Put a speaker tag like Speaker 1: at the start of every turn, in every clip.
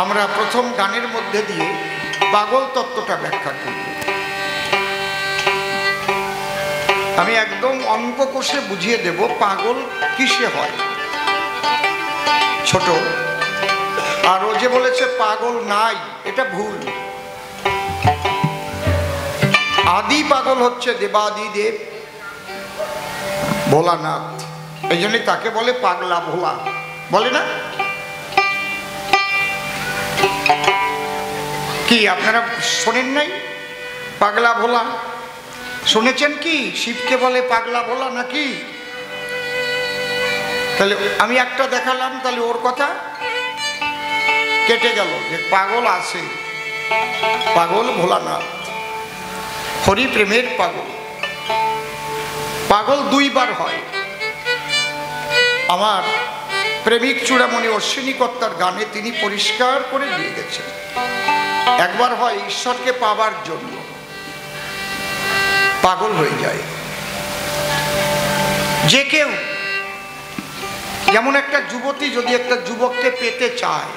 Speaker 1: আমরা প্রথম গানের মধ্যে দিয়ে পাগল তত্ত্বটা ব্যাখ্যা করব। আমি একদম অঙ্ক কষে বুঝিয়ে দেব পাগল কিসে হয়। ছোট আর ও যে বলেছে পাগল নাই, এটা ভুল। আদি পাগল হচ্ছে দেবাদিদেব ভোলানাথ, এই জন্যই তাকে বলে পাগলা ভোলা, বলে না? কি আপনারা শোনেন নাই পাগলা ভোলা? শুনেছেন কি শিবকে বলে পাগলা ভোলা নাকি? তাহলে আমি একটা দেখালাম, তাহলে ওর কথা কেটে গেল যে পাগল আছে, পাগল ভোলানাথ, হরি প্রেমের পাগল। পাগল দুইবার হয়। আমার প্রেমিক চূড়ামণি অশ্বিনী কর্তার গানে তিনি পরিষ্কার করে দিয়ে গেছেন। একবার হয় ঈশ্বরকে পাবার জন্য পাগল হয়ে যায় যে কেউ। যেমন একটা যুবতী যদি একটা যুবককে পেতে চায়,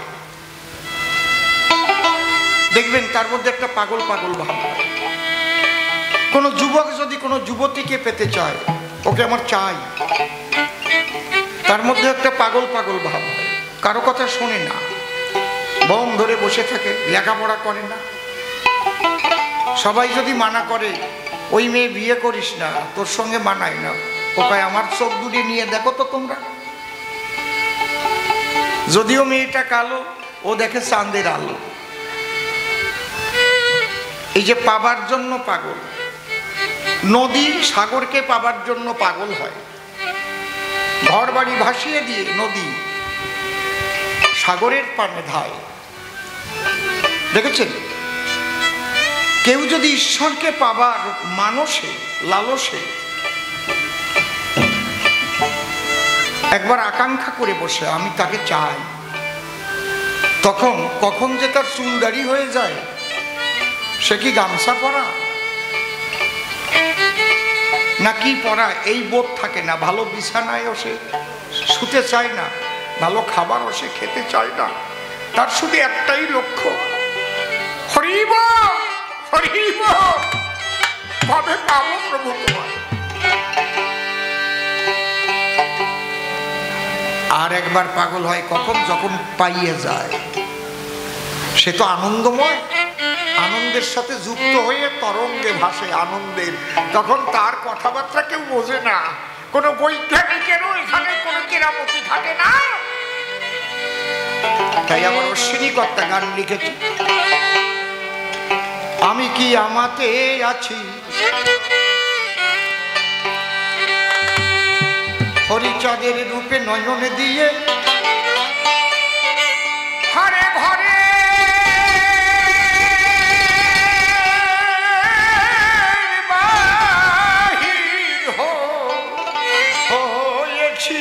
Speaker 1: দেখবেন তার মধ্যে একটা পাগল পাগল ভাব। কোন যুবক যদি কোনো যুবতীকে পেতে চায়, ওকে আমার চাই, তার মধ্যে একটা পাগল পাগল ভাব হয়। কারো কথা শোনে না, বম ধরে বসে থাকে, লেখাপড়া করে না। সবাই যদি মানা করে ওই মেয়ে বিয়ে করিস না, তোর সঙ্গে মানায় না, ওকে আমার চোখ দুটি নিয়ে দেখো তো তোমরা। যদিও মেয়েটা কালো, ও দেখে চাঁদের আলো। এই যে পাবার জন্য পাগল। নদী সাগরকে পাবার জন্য পাগল হয়। ঘর বাড়ি ভাসিয়ে দিয়ে নদী সাগরের পানে ধায়। দেখেছেন? কেউ যদি ঈশ্বরকে পাবার মানসে লালসে একবার আকাঙ্ক্ষা করে বসে আমি তাকে চাই, তখন কখন যে তার চুলদাড়ি হয়ে যায়, সে কি গামছা পরা না কি পরা এই বোধ থাকে না। ভালো বিছানায়ও সে শুতে চায় না, ভালো খাবারও সে খেতে চায় না। তার শুধু একটাই লক্ষ্য, হরিব হরিব, কবে পাবো প্রভু তোমায়। আর একবার পাগল হয় কখন? যখন পাইয়ে যায়। সে তো আনন্দময়, আনন্দের সাথে যুক্ত হয়ে তরঙ্গে ভাসে আনন্দের। তখন তার কথাবার্তা কেউ বোঝে না, কোন বৈজ্ঞানিকেরও এখানে কোনো কেরামতি থাকে না। তাই আমার অশ্বিনী কর্তা গান লিখেছি, আমি কি আমাতে আছি, হরিচাঁদের রূপে নয়নে দিয়ে ঘরে ঘরে বাহির হয়েছি।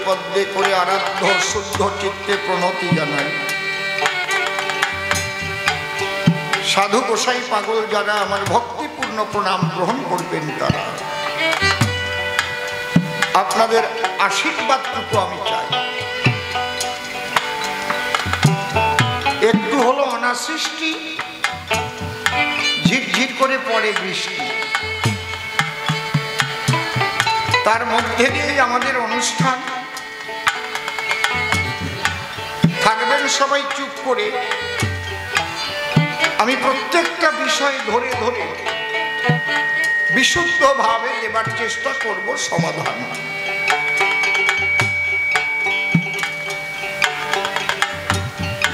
Speaker 1: পদ্মে করে আরাধ্য শুদ্ধ চিত্তে প্রণতি জানাই। সাধু গোসাই পাগল যারা আমার ভক্তিপূর্ণ প্রণাম গ্রহণ করবেন, তারা আপনাদের আশীর্বাদটুকু আমি চাই। একটু হলো অনাসৃষ্টি, ঝিরঝির করে পড়ে বৃষ্টি, তার মধ্যে দিয়ে আমাদের অনুষ্ঠান। থাকবেন সবাই চুপ করে, আমি প্রত্যেকটা বিষয় ধরে ধরে বিশুদ্ধভাবে দেবার চেষ্টা করব সমাধান।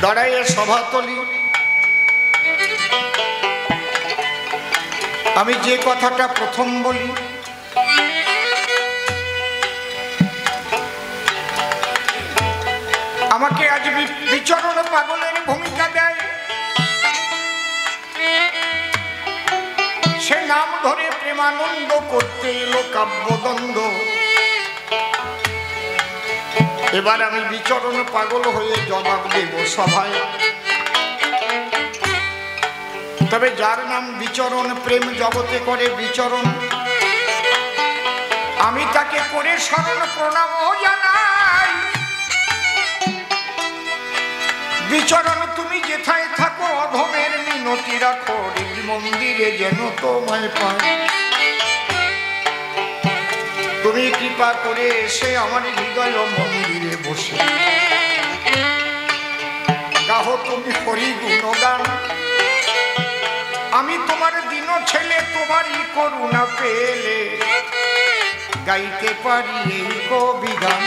Speaker 1: দাঁড়াইয়ে সভাতলি, আমি যে কথাটা প্রথম বলি, আমাকে আজ বিচরণ পাগলের ভূমিকা দেয়, সে নাম ধরে প্রেমানন্দ করতে এলো কাব্যদ্বন্দ্ব। এবার আমি বিচরণ পাগল হয়ে জবাব দেব সভায়। তবে যার নাম বিচরণ, প্রেম জগতে করে বিচরণ, আমি তাকে করে স্মরণ প্রণাম জানাই। বিচরণ তুমি যেথায় থাকো অধমের মিনতি রাখো, মন্দিরে যেন তোমায় পাই। তুমি কৃপা করে এসে আমার হৃদয় মন্দিরে বসে গাহো তুমি হরি গুণগান। আমি তোমার দিন ছেলে, তোমারই করুণা পেলে গাইতে পারি এই কবি গান।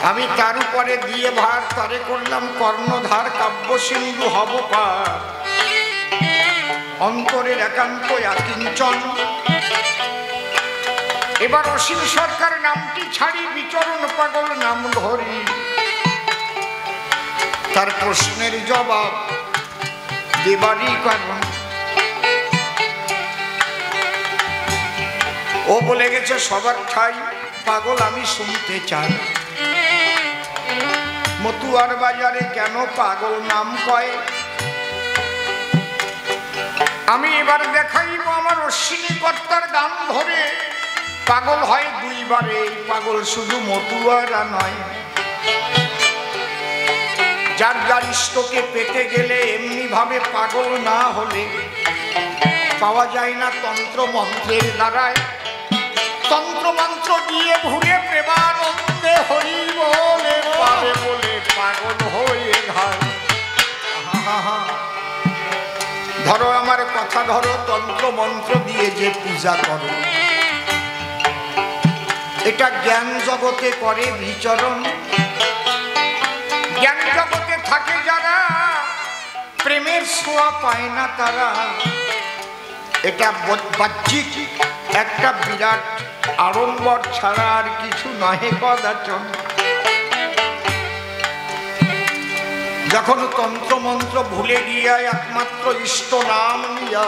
Speaker 1: আমি তার উপরে দিয়ে ভার, তারে করলাম কর্ণধার, কাব্য সিন্ধু হব পার, অন্তরের একান্ত আকিঞ্চন। এবার অসীম সরকার নামটি ছাড়ি, বিচরণ পাগল নাম ধরি, তার প্রশ্নের জবাব দেবারই কারণ। ও বলে গেছে সবার ঠাই, পাগল আমি শুনতে চাই। মতুয়ার বাজারে কেন পাগল নাম কয়, আমি এবার দেখাইব আমার অশ্বিনী কর্তার গান ধরে। পাগল হয় দুইবারে, পাগল শুধু মতুয়ারা নয়। যার যার ইষ্টকে পেতে গেলে এমনি ভাবে পাগল না হলে পাওয়া যায় না তন্ত্র মন্ত্রের দ্বারায়। তন্ত্র মন্ত্র দিয়ে ঘুরে প্রেমানন্দে হরি বলে পাবে বলে পাগল হয়ে ঘায়। ধরো আমার কথা ধরো, তন্ত্র মন্ত্র দিয়ে যে পূজা করো, এটা জ্ঞান জগতে করে বিচরণ। জ্ঞান জগতে থাকে যারা, প্রেমের ছোঁয়া পায় না তারা। এটা বাহ্যিক একটা বিরাট আড়ম্বর ছাড়া আর কিছু নহে কদাচন। যখন তন্ত্র মন্ত্র ভুলে গিয়া একমাত্র ইষ্ট নাম নিয়া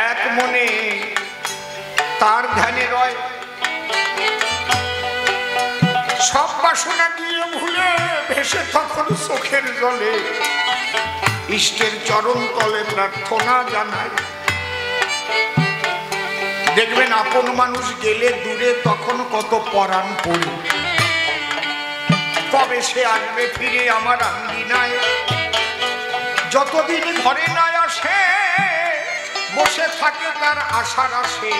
Speaker 1: এক মনে তার ধ্যানে রয়, সব বাসনা গিয়ে ভুলে ভেসে তখন চোখের জলে ইষ্টের চরণ তলে প্রার্থনা জানায়। দেখবেন আপন মানুষ গেলে দূরে তখন কত পরাণ পড়ে, কবে সে আসবে ফিরে আমার আঙ্গিনায়। যতদিন ঘরে না আসে বসে থাকে তার আশার আসে,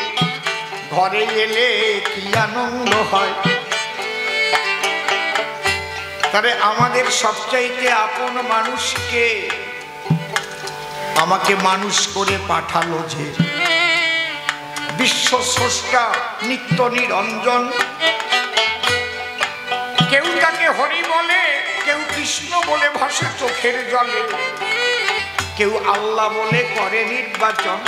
Speaker 1: ঘরে এলে কি আনন্দ হয়। তারে আমাদের সবচাইতে আপন মানুষকে আমাকে মানুষ করে পাঠালো যে বিশ্ব স্রষ্টা নিত্য নিরঞ্জন। কেউ তাকে হরি বলে, কেউ কৃষ্ণ বলে ভাসে চোখের জলে, কেউ আল্লাহ বলে করে নির্বাচন।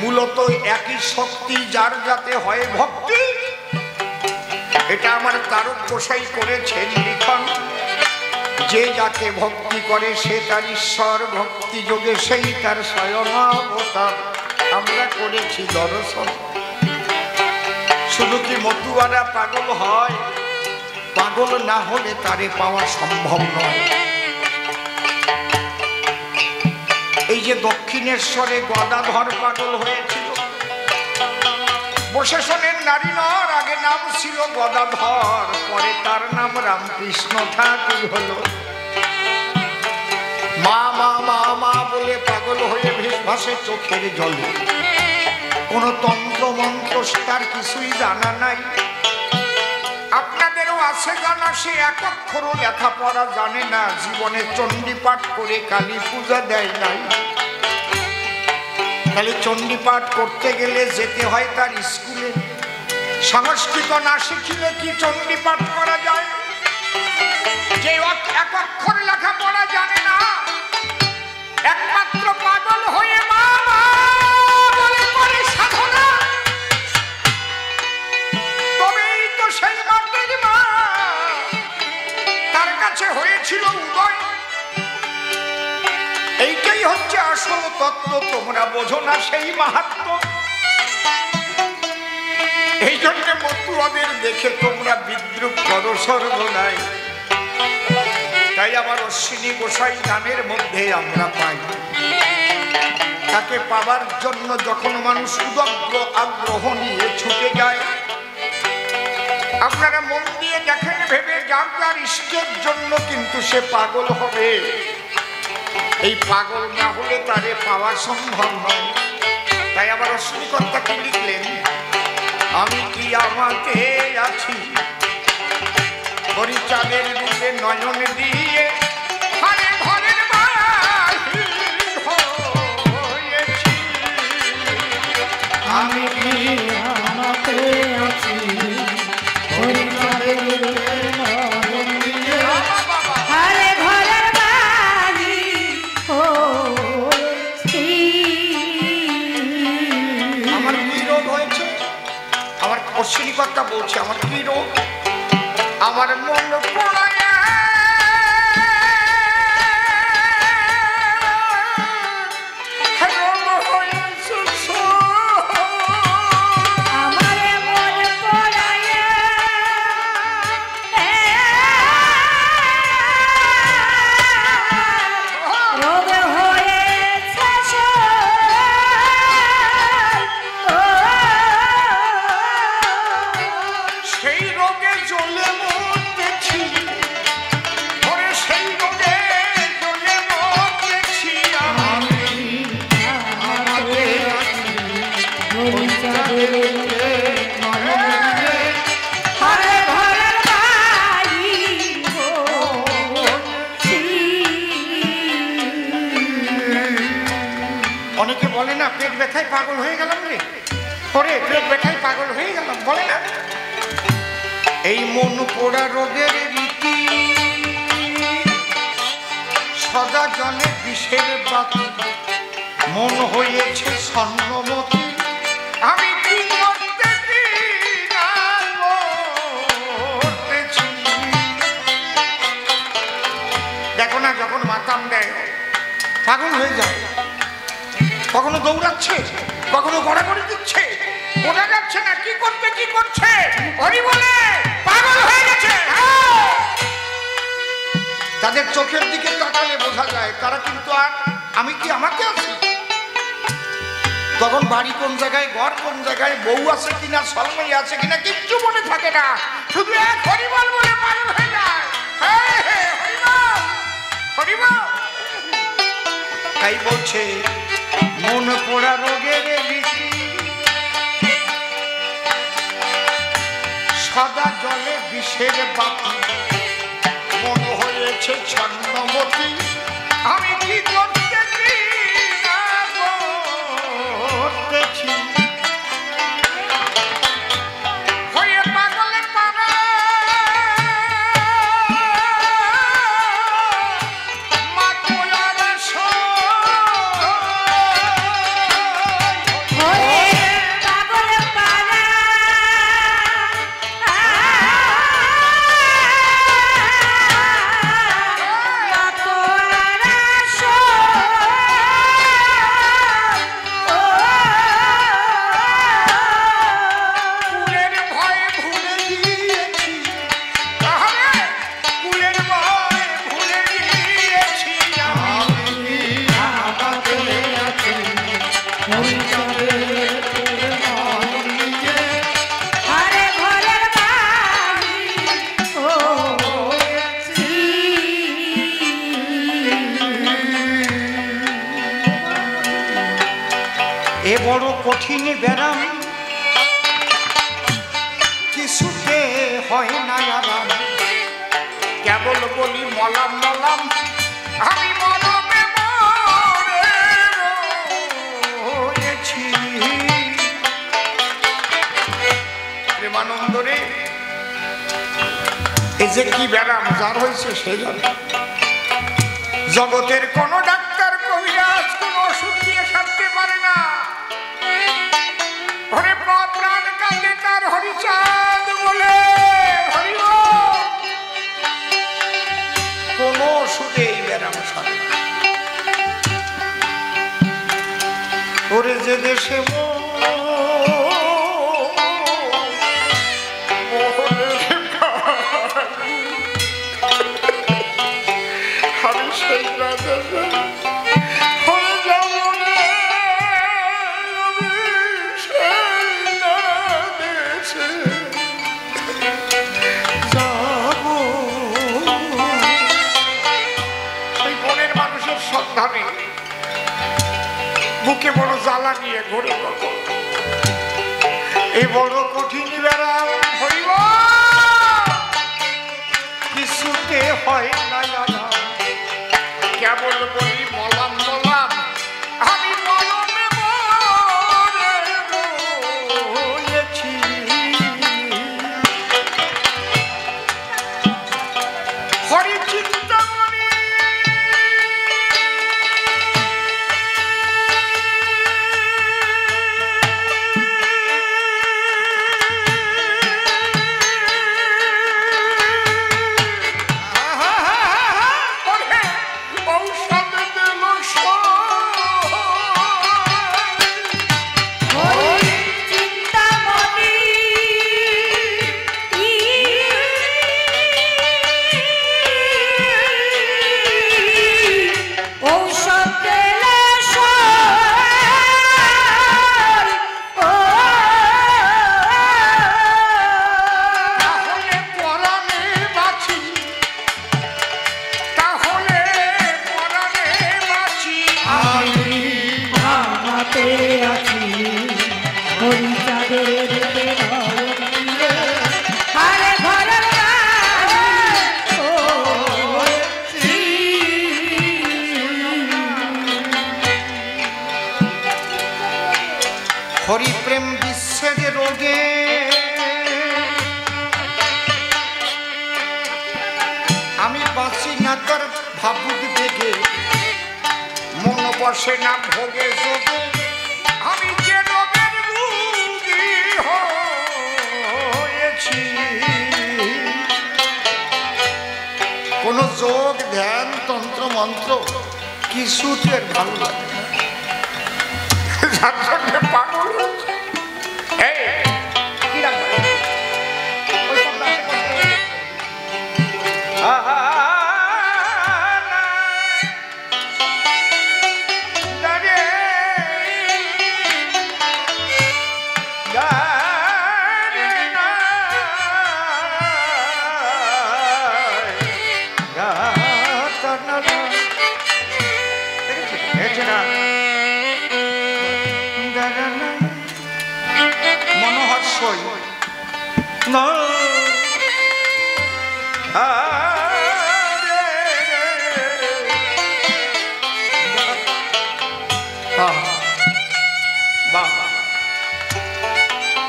Speaker 1: মূলত একই শক্তি, যার যাতে হয় ভক্তি। এটা আমার তারক গোসাই করেছেন লিখন, যে যাকে ভক্তি করে সে তার ঈশ্বর, ভক্তি যোগে সেই তার স্বয়ং অবতার। আমরা করেছি দর্শন। শুধু কি মতুয়ারা পাগল হয়? পাগল না হলে তারে পাওয়া সম্ভব নয়। এই যে দক্ষিণেশ্বরে গদাধর পাগল হয়েছিল, প্রশাসনের নারী নর, আগে নাম ছিল গদাধর, পরে তার নাম রামকৃষ্ণ ঠাকুর হলো। মা মা মা মা বলে পাগল হয়ে ভেস ভাসে চোখের জলে। কোন তন্ত্র মন্ত্র তার কিছুই জানা নাই। আপনাদেরও আছে জানা, সে এক অক্ষরও লেখাপড়া জানে না, জীবনে চণ্ডী পাঠ করে কালী পূজা দেয় নাই। তাহলে চণ্ডী পাঠ করতে গেলে যেতে হয় তার স্কুলে। সংস্কৃত না শিখিলে কি চণ্ডী পাঠ করা যায়? যে এক অক্ষর লেখাপড়া জানে না, একমাত্র পাগল হয়ে মা বলে করে সাধনা, তবেই তো সেই মাটির মা তার কাছে হয়েছিল উদয়। এইটাই হচ্ছে আসল তত্ত্ব, তোমরা বোঝো না সেই মাহাত্ম্য। এই জন্য মতুয়াদের দেখে তোমরা বিদ্রুপ করো সর্বদাই। তাই আমার অশ্বিনী গোসাই গানের মধ্যে আমরা পাই, তাকে পাবার জন্য যখন মানুষ উদগ্র আগ্রহ নিয়ে ছুটে যায়। আপনারা মন দিয়ে দেখেন, ভেবে যার যার ইষ্টের জন্য কিন্তু সে পাগল হবে। এই পাগল না হলে তারে পাওয়া সম্ভব নয়। তাই আবার অশ্বিনীকর্তা কি লিখলেন? আমি কি আমাকে আছি হরিচাঁদের রূপে নয়ন দিয়ে, ঘরে ঘরের বাহির হয়েছি।
Speaker 2: আমি কি আমাকে আছি হরিচাঁদের রূপে নয়ন দিয়ে, ঘরে ঘরের বাহির হয়েছি।
Speaker 1: আমার কি রোগ হয়েছে? আমার অশ্বিনীকর্তা বলছে আমার কি রোগ? আমার মন পড়ায় পেট ব্যথায় পাগল হয়ে গেলাম রে, ওরে পেট ব্যথায় পাগল হয়ে গেলাম বলে না। এই মন পোড়া রোগের রীতি, সদা জলে বিষের বাতি, মন হয়েছে স্বর্ণমতি। আমি কি করতেছি না করতেছি। দেখো না, যখন মাতাম দেয় পাগল হয়ে যায়। কখনো দৌড়াচ্ছে, কখনো গড়াগড়ি দিচ্ছে, বোঝা যাচ্ছে না কি করতে কি করছে। হরি বলে পাগল হয়ে গেছে। তাদের চোখের দিকে তাকালে বোঝা যায় তারা কিন্তু আর আমি কি আমাকে আছি। তখন বাড়ি কোন জায়গায়, ঘর কোন জায়গায়, বউ আছে কিনা, সলমাই আছে কিনা কিচ্ছু মনে থাকে না, শুধু এক হরিবল বলে পাগল হয়ে যায়। হরিবল। তাই বলছে মন পোড়া রোগের রীতি, সদা জলে বিষের বাতি, মন হয়েছে ছন্নমতি। আমি কি করতেছি না করতেছি। হয়ে পাগলে পারা কঠিন ব্যারাম কিছুতে হয় না আরাম কেবল বলি মলাম মলাম আমি মরমে মরে রয়েছি প্রেমানন্দ রে এই যে কি ব্যারাম যার হয়েছে সে জানে জগতের কোন ডাক্তার কবিরাজ কোন ওষুধ দিয়ে সারতে পারে না ঘরে প্রাণ কাঁদে তার হরিচাঁদ বলে হরি কোন ওষুধে এই ব্যারাম সারে না ওরে যে দেশে বুকে বড় জ্বালা নিয়ে ঘুরে এই বড় কঠিন ব্যারাম হইব কিছুতে হয় না জানা কেবল বলি মলাম মলাম আমি মলমে মরে রয়েছি হরি চিন্তামণি হরি প্রেম বিচ্ছেদ রোগে আমি বাঁচি না তার ভাবুক দেখে মন বসে না ভোগে যোগে আমি যে রোগের রোগী হয়েছি কোন যোগ ধ্যান তন্ত্র মন্ত্র কিছুতে ভালো লাগে না পাগল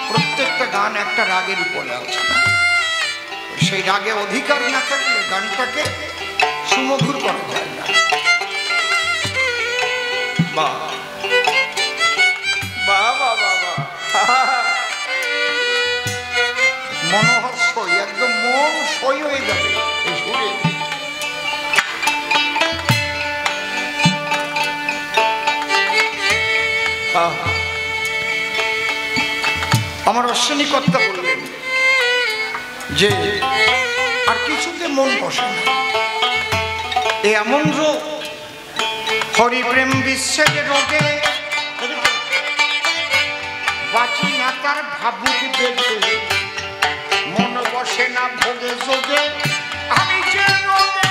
Speaker 1: প্রত্যেকটা গান একটা রাগের উপরে আছে সেই রাগে অধিকার না থাকলে গানটাকে সুমধুর করা যায় না বাবা বাবা বাবা মনোহর সই একদম মন সই হয়ে যাবে এই সুরে আমার অশ্বিনী কর্তা বললেন যে আর কিছুতে মন বসে না এমন রোগ হরি প্রেম বিচ্ছেদ রোগে বাঁচি না তার ভাবুক দেখে মন বসে না ভোগে যোগে আমি যে রোগে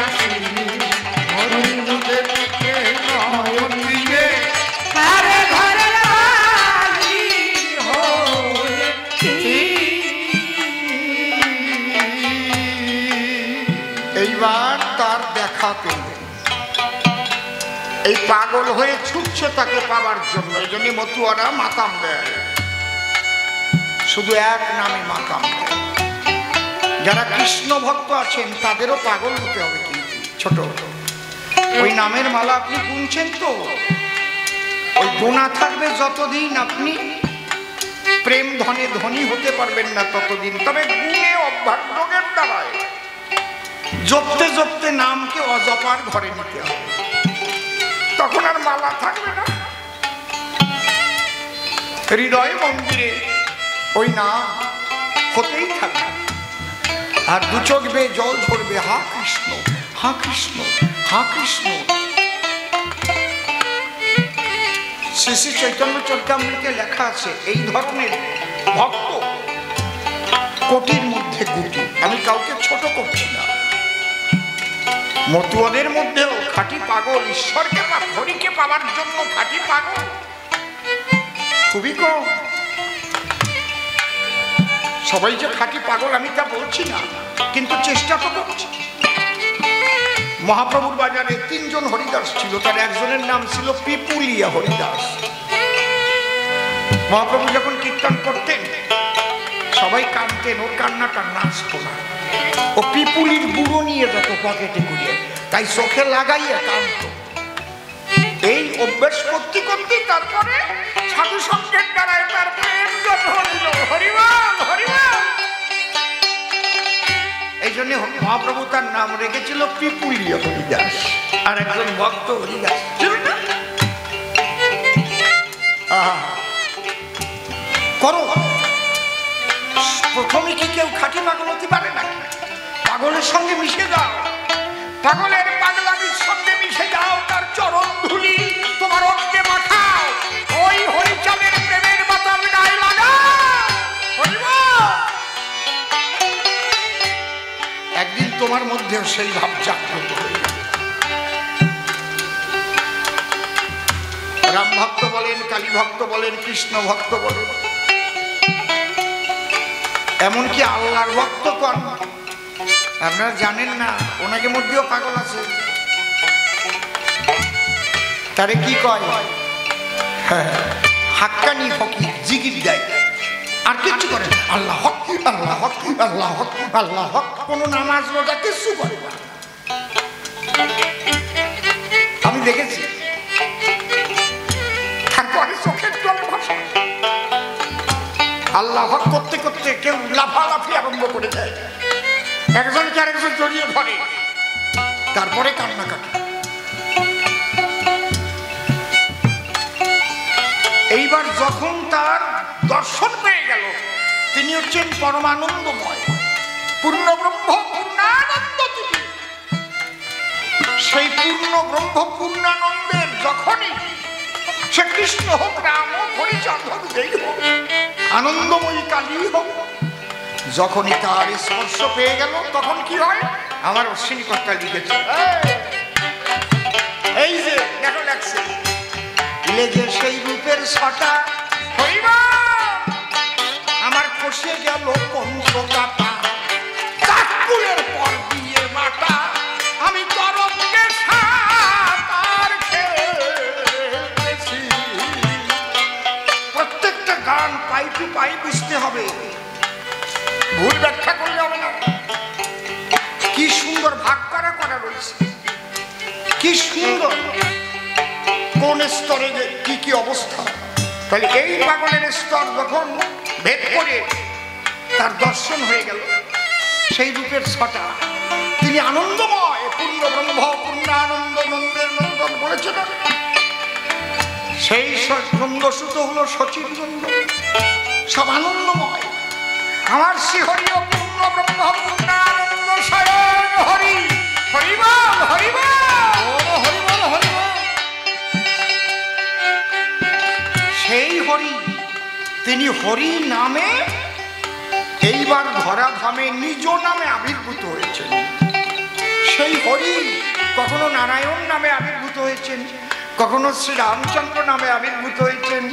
Speaker 2: আছি
Speaker 1: হরিণদের মুখে নয়ন দিয়ে
Speaker 2: আরে ঘরের বাড়ি হয়েছি।
Speaker 1: এইবার তার দেখা পেল, এই পাগল হয়ে ছুটছে তাকে পাবার জন্য। এই জন্য মতুয়ারা মাতাম দেয়, শুধু এক নামে মাতাম দেয়। যারা কৃষ্ণ ভক্ত আছেন তাদেরও পাগল হতে হবে, কিন্তু ছোট ওই নামের মালা আপনি গুনছেন তো, ওই গোনা থাকবে যতদিন আপনি প্রেম ধনে ধনী হতে পারবেন না ততদিন। তবে গুণে অভ্যাস যোগের দ্বারায় জপতে জপতে নামকে অজপার ঘরে নিতে হবে, তখন আর মালা থাকবে না। হৃদয় মন্দিরে ওই নাম হতেই থাকবে, আর দু চোখ বেয়ে জল ঝরবে, হা কৃষ্ণ হা কৃষ্ণ হা কৃষ্ণ। শ্রী শ্রী চৈতন্য চরিতামৃতে লেখা আছে এই ধরনের ভক্ত কোটির মধ্যে গুটি। আমি কাউকে ছোট করছি না, মতুয়াদের মধ্যেও খাঁটি পাগল, ঈশ্বরকে বা হরিকে পাওয়ার জন্য খাঁটি পাগল খুবই কম। সবাই যে খাঁটি পাগল আমি তা বলছি না, কিন্তু চেষ্টা তো করছি। মহাপ্রভুর বাজারে 3 জন হরিদাস ছিল, তার একজনের নাম ছিল পিপুলিয়া হরিদাস। মহাপ্রভু যখন কীর্তন করতেন সবাই কাঁদতেন, ওর কান্নাটা নাচতো না। ও পিপুলির বুড়ো নিয়ে যেত পকেটে গুলিয়ে, তাই চোখে লাগাইয়া কাঁদত। এই অভ্যাস করতে করতে তারপরে সাধু সঙ্গের দ্বারায় তার প্রেম জন্ম হইল। হরিবল হরিবল। এই জন্য মহাপ্রভু তার নাম রেখেছিল পিপুলিয়া হরিদাস, আর একজন ভক্ত হরিদাস ছিল না। করো, প্রথমে কি কেউ খাঁটি পাগল হতে পারে না? পাগলের সঙ্গে মিশে যাও, পাগলের পাগলামির সঙ্গে মিশে যাও, তার চরণ ধুলি তোমার অঙ্গে মাখাও, ওই হরিচাঁদের প্রেমের বাতাস গায়ে লাগাও। একদিন তোমার মধ্যেও সেই ভাব জাগ্রত হয়ে যাবে। রাম ভক্ত বলেন, কালী ভক্ত বলেন, কৃষ্ণ ভক্ত বলেন, এমনকি আল্লাহর ভক্ত কন, আপনারা জানেন না ওনাকে মধ্যেও পাগল আছে। তারে কি কয়? হাক্কানি ফকির, জিকির দেয়, আর কিচ্ছু করে না। আল্লাহ হক আল্লাহ হক আল্লাহ হক আল্লাহ হক, কোনো নামাজ রোজা কিচ্ছু করে না। আমি দেখেছি। তারপরে চোখের জল ভাসে, আল্লাহ হক করতে করতে কেউ লাফালাফি আরম্ভ করে দেয়, একজনকে আরেকজন জড়িয়ে ধরে, তারপরে কান্নাকাটি। এইবার যখন তার দর্শন পেয়ে গেল, তিনি হচ্ছেন পরমানন্দময়, পূর্ণ ব্রহ্ম পূর্ণানন্দ তিনি। সেই পূর্ণ ব্রহ্ম পূর্ণানন্দের যখনই সে কৃষ্ণ হোক, রাম হোক, হরিচাঁদ হোক, যেই হোক, আনন্দময়ী কালী হোক, যখনই তার স্পর্শ পেয়ে গেল তখন কি হয়? আমার অশ্বিনী কর্তা লিখেছে, এই যে দেখো লাগছে, লেগে সেই রূপের ছটা হইবা, আমার খসে গেল পঞ্চকাটা, চাকুলের পর দিয়ে মাটা, আমি তরঙ্গে সাঁতার খেলেছি। প্রত্যেকটা গান পাই টু পাই বুঝতে হবে, ভুল ব্যাখ্যা করলে হবে না। কি সুন্দর ভাগ করা করা রয়েছে, কি সুন্দর, কোন স্তরে কি কি অবস্থা। তাহলে এই পাগলের স্তর যখন ভেদ করে তার দর্শন হয়ে গেল, সেই রূপের ছটা, তিনি আনন্দময়, পূর্ণ ব্রহ্ম পূর্ণানন্দ, নন্দের নন্দন বলেছে না? সেই নন্দসূত হলো সচিব নন্দ, সব আনন্দময়। আমার শ্রী হরি ও পূর্ণ ব্রহ্ম পূর্ণানন্দ স্বয়ং হরি। হরিবল হরিবল হরিবল হরিবল। সেই হরি, তিনি হরি নামে এইবার ধরাধামে নিজ নামে আবির্ভূত হয়েছেন। সেই হরি কখনো নারায়ণ নামে আবির্ভূত হয়েছেন, কখনো শ্রী রামচন্দ্র নামে আবির্ভূত হয়েছেন,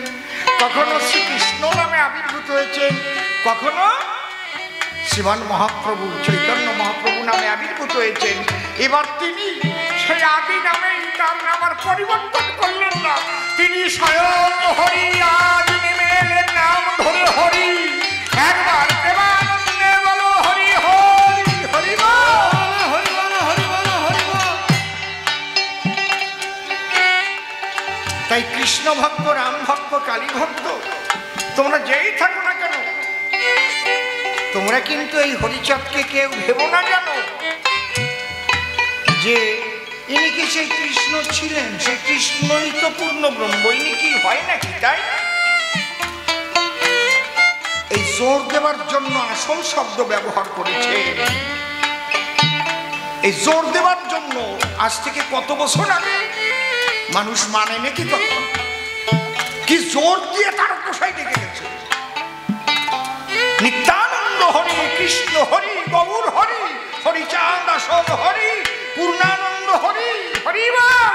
Speaker 1: কখনো শ্রীকৃষ্ণ নামে আবির্ভূত হয়েছেন, কখনো শ্রীমান মহাপ্রভু চৈতন্য মহাপ্রভু নামে আবির্ভূত হয়েছেন। এবার তিনি সেই আদি নামেই তার নাম আর পরিবর্তন করলেন না, তিনি স্বয়ং হরি আজ নেমে এলেন নাম ধরে হরি। একবার দেবানন্দে বলো হরি হরি হরি বল, হরি বল, হরি বল, হরি বল। তাই কৃষ্ণ ভক্ত, রাম ভক্ত, কালী ভক্ত তোমরা যেই থাকো না কেন, তোমরা কিন্তু এই হরিচাঁদকে কেউ ভেবো না জানো যে ইনি কি সেই কৃষ্ণ ছিলেন, সেই কৃষ্ণই তো পূর্ণ ব্রহ্ম, ইনি কি হয় নাকি? তাই এই জোর দেওয়ার জন্য আসল শব্দ ব্যবহার করেছে। এই জোর দেওয়ার জন্য আজ থেকে কত বছর আগে মানুষ মানে নাকি তখন কি জোর দিয়ে তার পোষাই ডেকে গেছে। নিত্যানন্দ হরি, কৃষ্ণ হরি, গৌর হরি, হরিচাঁদ আসল হরি, পূর্ণানন্দ হরি, হরি বল।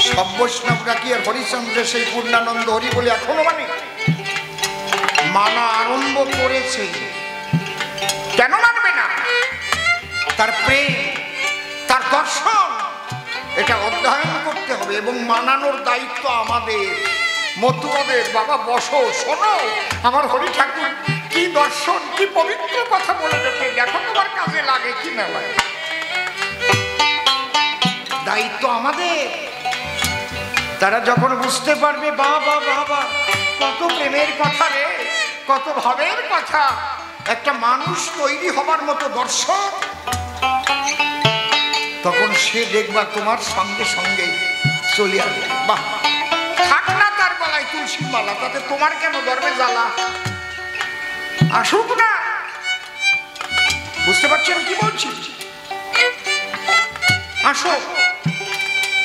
Speaker 1: সব বৈষ্ণবরা কি আর হরিচন্দ্রের সেই পূর্ণানন্দ হরি বলে এখনো মানা আরম্ভ করেছে? কেন মানবে না? তার প্রেম, তার দর্শন, এটা অধ্যয়ন করতে হবে এবং মানানোর দায়িত্ব আমাদের। মতুয়াদের বাবা বসো, শোনো আমার হরি ঠাকুর কি দর্শন, কি পবিত্র কথা বলে যেতে, দেখো তোমার কাজে লাগে কি না লাগে। দায়িত্ব আমাদের। তারা যখন বুঝতে পারবে বাবা বাবা কত প্রেমের কথা রে, কত ভাবের কথা, একটা মানুষ তৈরি হবার মতো দর্শন, তখন সে দেখবা তোমার সঙ্গে সঙ্গে চলে আসবে। বাহ, থাক না তার গলায় তুলসীর মালা, তাতে তোমার কেন ধর্মে জ্বালা? আসুক না। বুঝতে পারছেন কি বলছি? আসো,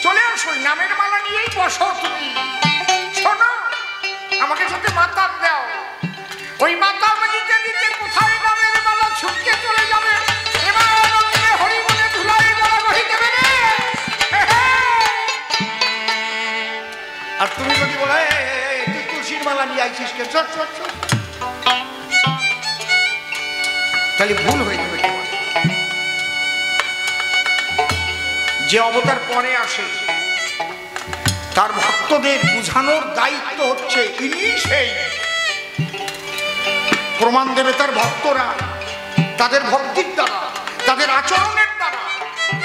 Speaker 1: চলে আসো, নামের মালা নিয়েই বসো তুমি। শোনো, আমাকে সাথে মাতার দাও, ওই মাতা দিতে দিতে কোথায় নামের মালা ছুটকে চলে যাবে। এবার হরি বলে ধুলাই গলা রহি দেবে রে। আর তুমি যদি বলে তুই তুলসীর মালা নিয়ে আইছিস কে, চট চট চট, তাহলে ভুল হয়ে যাবে। যে অবতার পরে আসে তার ভক্তদের বুঝানোর দায়িত্ব হচ্ছে ইনি সেই। প্রমাণ দেবে তার ভক্তরা তাদের ভক্তির দ্বারা, তাদের আচরণের দ্বারা,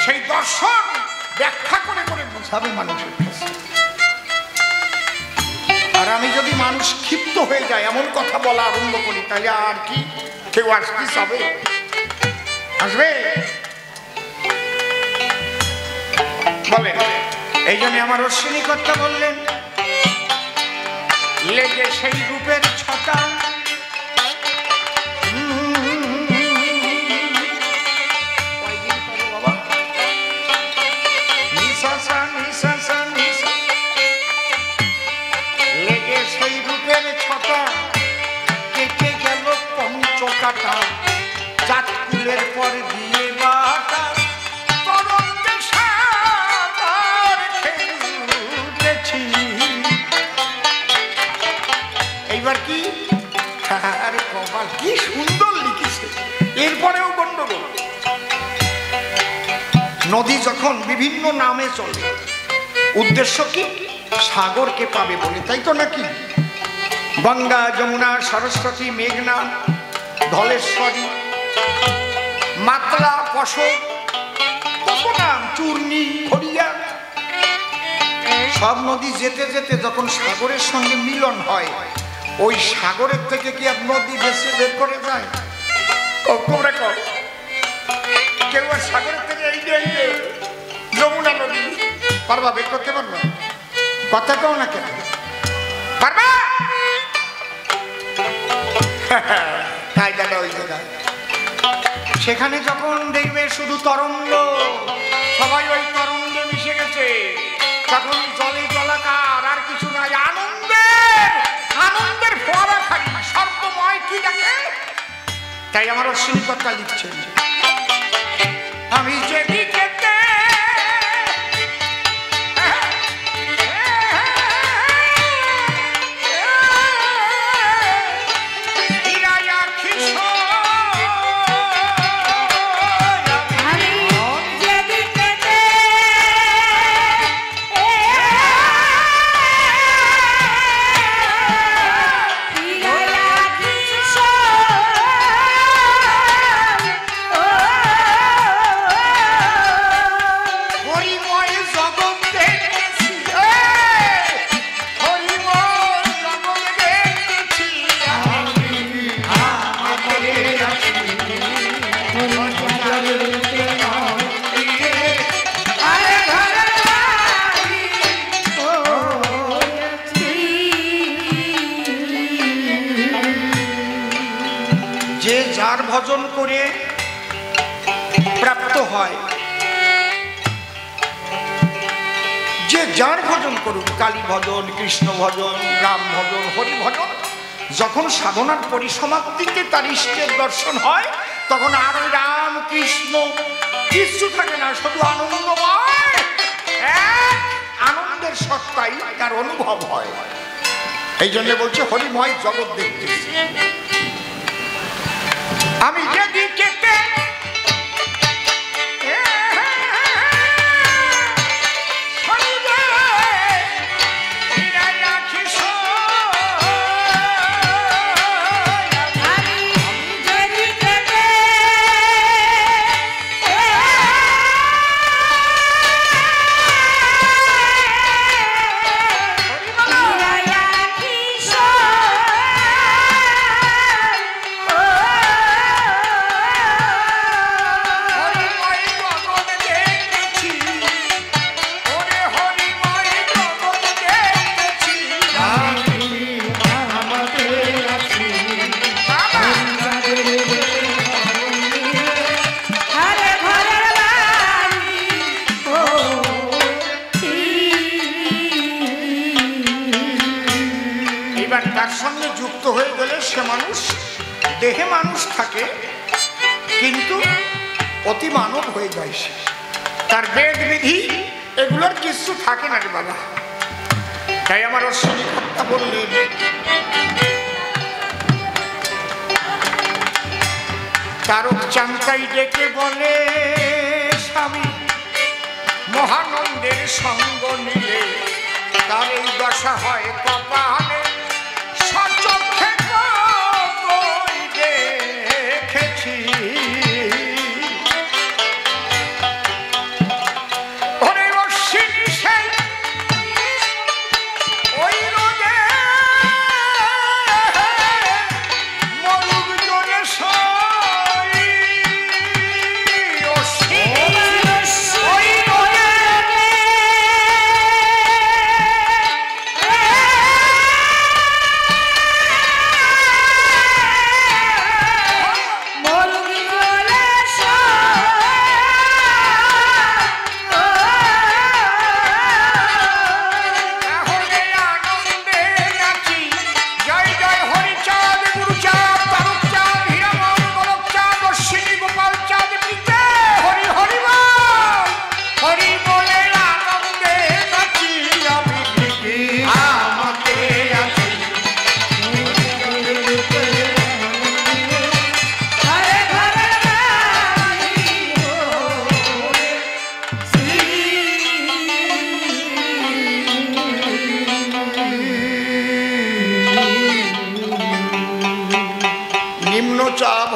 Speaker 1: সেই দর্শন ব্যাখ্যা করে করে বোঝাবে মানুষের কাছে। আর আমি যদি মানুষ ক্ষিপ্ত হয়ে যায়, এমন কথা বলা আরম্ভ করি, তাহলে আর কি কেউ আসতে চাবে? আসবে? বলেন। এই জন্য আমার অশ্বিনী কর্তা বললেন, লেগে সেই রূপের ছটা, লেগে সেই রূপের ছটা, কেটে গেল পঞ্চকাটা, চাঁদকুলের পর দিয়ে বাটা, এইবার কি কপাল, কি সুন্দর লিখেছে। এরপরেও গন্ডগোল। নদী যখন বিভিন্ন নামে চলে, উদ্দেশ্য কি? সাগরকে পাবে বলে, তাই তো নাকি? গঙ্গা, যমুনা, সরস্বতী, মেঘনা, ধলেশ্বরী, মাতলা, পশব, কত নাম, চূর্ণী, হরিয়া। সব নদী যেতে যেতে যখন সাগরের সঙ্গে মিলন হয়, ওই সাগরের থেকে কি আর নদী বেশি বের করে যায়? তোমরা কও, কেউ আর সাগরের থেকে এই যে যমুনা নদী পারবা বের করতে পারবা? কথা কও না কেন? পারবা? ওই জায়গায় সেখানে যখন দেখবে শুধু তরঙ্গ, সবাই ওই তরঙ্গে মিশে গেছে, তখন জলে জলাকার, আর কিছু নাই, আনন্দের আনন্দের ফোয়ারা খালি, সর্বময় কি দেখে তাই আমার অশ্বিনী কথা লিখছেন, আমি যেদিকে ভজন করে প্রাপ্ত হয়, যে যার ভজন করুক, কালী ভজন, কৃষ্ণ ভজন, রাম ভজন, হরি ভজন, যখন সাধনার পরিসমাপ্তিতে তার ইষ্টের দর্শন হয় তখন আর ওই রাম কৃষ্ণ কিছু থাকে না, শুধু আনন্দময় আনন্দের সত্তাই তার অনুভব হয়। এই জন্য বলছে হরিময় জগৎ দেখতেছি। আমি যেদিকে দেহে মানুষ থাকে কিন্তু অতি মানব হয়ে যায়, সে তার বেদ বিধি এগুলোর কিছু থাকে না রে বাবা। তাই আমার অশ্বিনী কর্তা বললেন, তারক চাঙ্কাই ডেকে বলে স্বামী মহানন্দের সঙ্গ নিলে তার এই দশা হয় কপালে, সচক্ষে দেখেছি ওরে অশ্বিনী সেই ওই রোদে মরুক জলে সই, ওই রোদে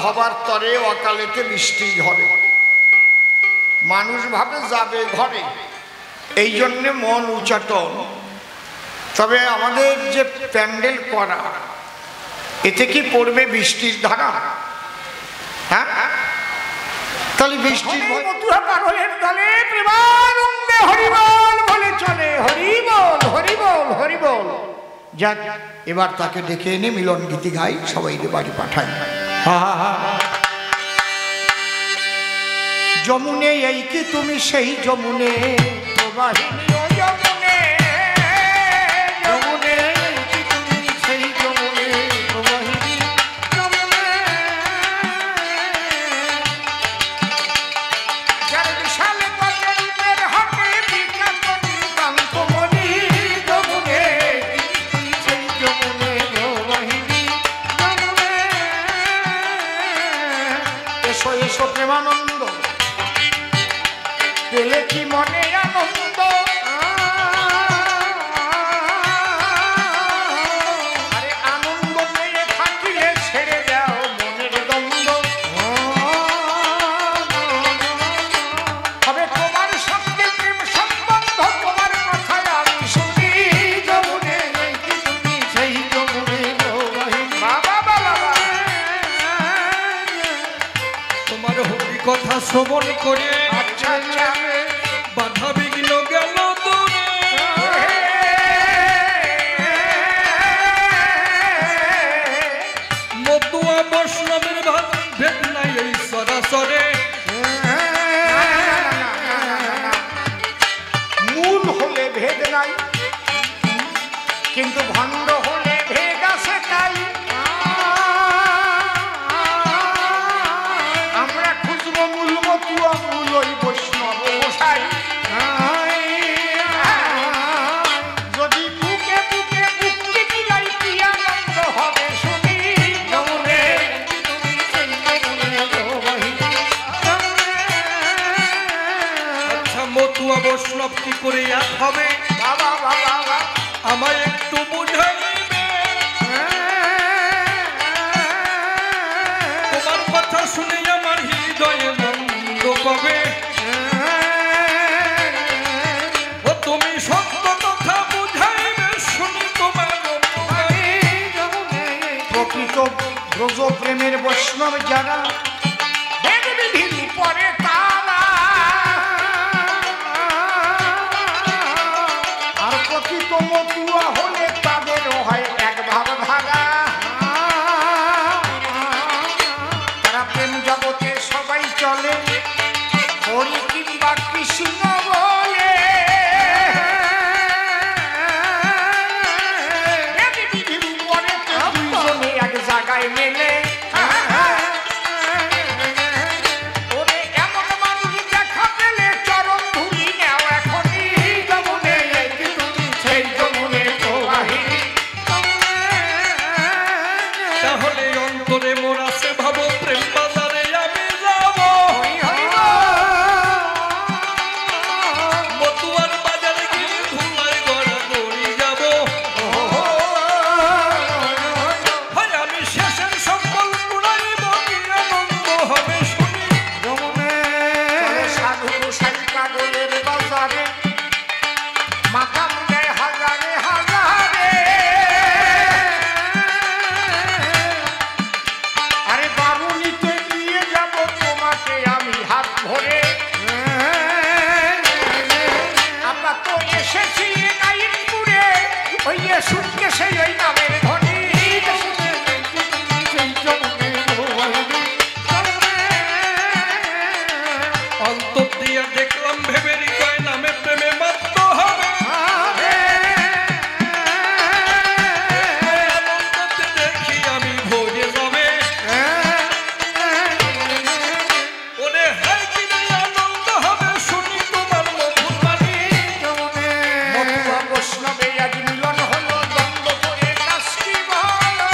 Speaker 1: হবার তরে অকালেতে বৃষ্টি ঝরে, মানুষ ভাবে যাবে ঘরে, এই জন্য মন উচাটন। তবে আমাদের যে প্যান্ডেল করা, এতে কি পড়বে বৃষ্টির ধারা? হ্যাঁ, তাহলে বৃষ্টির পাগলের দলে প্রেমানন্দে হরিবল বলে চলে, হরিবল হরিবল হরিবল। যাক, এবার তাকে ডেকে এনে মিলন গীতি গাই, সবাই বাড়ি পাঠায়। যমুনে এই কি তুমি সেই যমুনে প্রবাহিনী, যমুনে যমুনে এই কি তুমি সেই যমুনে প্রবাহিনী, যমুনে এসো এসো প্রেমানন্দ, পেলে কি মনে আনন্দ, আরে আনন্দ পেয়ে থাকিলে ছেড়ে দাও মনের দ্বন্দ্ব, হবে তোমার সঙ্গে প্রেম সম্বন্ধ, তোমার কথায় আমি শুনি যমুনে, তুমি সেই যমুনে বাবা বাবা,
Speaker 3: তোমার হরি কথা শ্রবণ করে
Speaker 1: আচ্ছা আচ্ছা
Speaker 3: বাধা বিঘ্ন গেল দূরে, মতুয়া বৈষ্ণবের ভেদ নাই এই সরাসরে,
Speaker 1: মূল হলে ভেদ নাই কিন্তু ভণ্ড হলে ভেদ আছে তাই, আমরা খুঁজবো মূল মতুয়া মূল ওই বৈষ্ণব মশাই, যদি বুকে বুকে মুক্তি দিলাই কি আনন্দ হবে শুনি যমুনে,
Speaker 3: আচ্ছা মতুয়া বৈষ্ণব কি করে এক হবে
Speaker 1: বাবা বাবা বাবা
Speaker 3: আমায় একটু বুঝাইবে, তোমার কথা শুনে আমার হৃদয়ে আনন্দ পাবে, ও তুমি সত্য কথা বুঝাইবে শুনি তোমার
Speaker 1: প্রকৃত ব্রজ প্রেমের বৈষ্ণব যারা বেদ বিধির পরে তারা, আর প্রকৃত মতুয়া হলে তাদেরও হয় এক ভাগ ভাগা, তারা প্রেম জগতে সবাই চলে হরি কিংবা কৃষ্ণ বলে, বেদ বিধির পরে দুইজনে এক জায়গায় মেলে, ওরে এমন মানুষ দেখা পেলে চরণ ধুলি নেও এখনই যমুনে, তুমি সেই যমুনে প্রবাহিনী,
Speaker 3: তাহলে অন্তরে মোর আছে ভাব প্রেম বাজারে আমি যাব, মতুয়ার বাজারে গিয়ে ধুলায় গড়া গড়ি যাব, হয় আমি শেষের সকল পুরাইব কি আনন্দ হবে শুনি
Speaker 1: যমুনে চলো সাধু গোসাই পাগলের বাজারে, মাকাম দেয় হাজারে হাজারে, আরে বাবুনিতে নিয়ে যাব তোমাকে আমি হাত ধরে, আমরা তো এসেছি নাইটপুরে, ওই শুনকে সেই ওই নামের ধনী,
Speaker 3: অন্তর দিয়া দেখলাম ভেবে হৃদয় নামে প্রেমে মাত্র হবে, আনন্দতে দেখি আমি ভরে যাবে, ওরে হাই কিনে আনন্দ হবে শুনি তোমার মধুর বাণী,
Speaker 1: মতুয়া বৈষ্ণবে আজ মিলন হলো, দ্বন্দ্ব করে কাজ কি ভালো,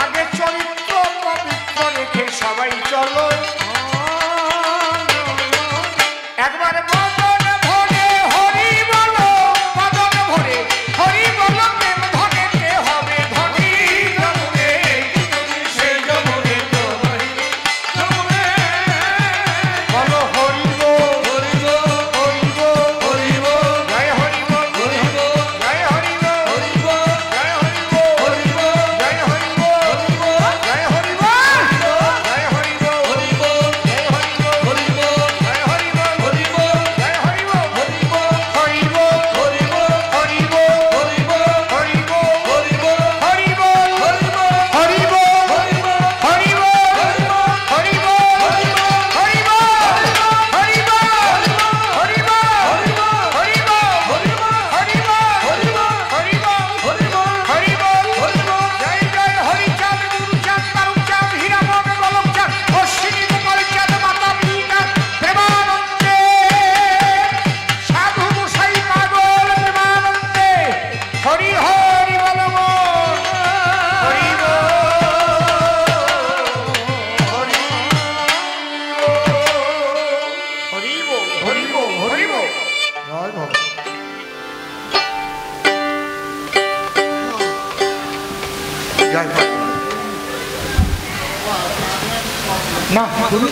Speaker 1: আগে চরিত্র পবিত্র রেখে সবাই চলো, একবার বদন ভরে হরি বলো, বদন ভরে হরি বলো, প্রেম ধনেতে হবে ধনী যমুনে, সেই যমুনে প্রবাহিনী, বলো হরি বল
Speaker 3: হরি বল,
Speaker 1: হরি বল
Speaker 3: হরি বল,
Speaker 1: জয় হরি বল
Speaker 3: হরি বল,
Speaker 1: জয় হরি বল
Speaker 3: হরি বল,
Speaker 1: জয় হরি বল
Speaker 3: হরি বল,
Speaker 1: জয় হরি বল
Speaker 3: হরি বল,
Speaker 1: জয় হরি বল জয় হরি বল
Speaker 3: হরি বল,
Speaker 1: না তুমি